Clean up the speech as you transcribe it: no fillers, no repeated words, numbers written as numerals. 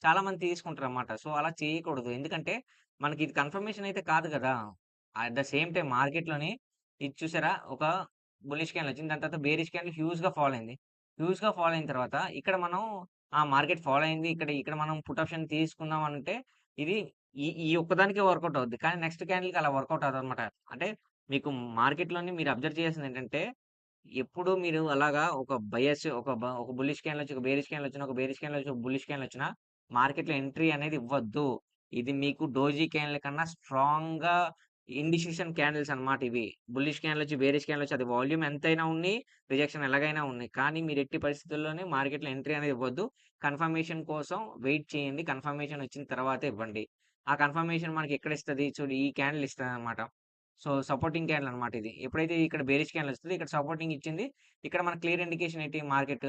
చాలామంది తీసుకుంటారనమాట. సో, అలా చేయకూడదు. ఎందుకంటే మనకి ఇది కన్ఫర్మేషన్ అయితే కాదు గదా! అట్ ద సేమ్ టైమ్ మార్కెట్‌లోని ఇది చూసారా? ఒక బుల్లిష్ క్యాండిల్ వచ్చింది. దాని తర్వాత బేరిష్ క్యాండిల్ హ్యూజ్‌గా ఫాల్ అయింది. హ్యూజ్‌గా ఫాల్ అయిన తర్వాత ఇక్కడ మనం మార్కెట్ ఫాల్ అయింది. ఇక్కడ ఇక్కడ మనం పుట్ ఆప్షన్ తీసుకుందాం అంటే ఇది ఈ ఒక్కదానికే వర్కౌట్ అవుద్ది. కానీ నెక్స్ట్ క్యాండిల్‌కి అలా వర్కౌట్ అవ్వదనమాట. అంటే మీకు మార్కెట్‌లోని మీరు అబ్జర్వ్ చేయాల్సిందేంటంటే ఎప్పుడు మీరు అలాగా ఒక బయస్ ఒక బుల్లిష్ క్యాండిల్ వచ్చి, ఒక బేరిష్ క్యాండిల్ వచ్చినా, ఒక బేరిష్ క్యాండిల్ వచ్చి, ఒక బుల్లిష్ క్యాండిల్ వచ్చినా మార్కెట్‌లో ఎంట్రీ అనేది ఇవ్వద్దు. ఇది మీకు డోజీ క్యాండిల్ కన్నా స్ట్రాంగ్‌గా ఇండిసిషన్ క్యాండిల్స్ అన్నమాట ఇవి. బుల్లిష్ క్యాండిల్ వచ్చి, బేరిష్ క్యాండిల్ వచ్చి అది వాల్యూమ్ ఎంతైనా ఉన్ని, రిజెక్షన్ ఎలాగైనా ఉన్నాయి. కానీ మీరు ఎట్టి పరిస్థితుల్లోని మార్కెట్‌లో ఎంట్రీ అనేది ఇవ్వద్దు. కన్ఫర్మేషన్ కోసం వెయిట్ చేయండి. కన్ఫర్మేషన్ వచ్చిన తర్వాతే ఇవ్వండి. ఆ కన్ఫర్మేషన్ మనకి ఎక్కడ ఇస్తది? చూడు ఈ క్యాండిల్ ఇస్తదన్నమాట. సో, సపోర్టింగ్ క్యాండిల్ అన్నమాట ఇది. ఎప్పుడైతే ఇక్కడ బేరిష్ క్యాండిల్ వస్తదో ఇక్కడ సపోర్టింగ్ ఇచ్చింది. ఇక్కడ మనకు క్లియర్ ఇండికేషన్ ఏంటి మార్కెట్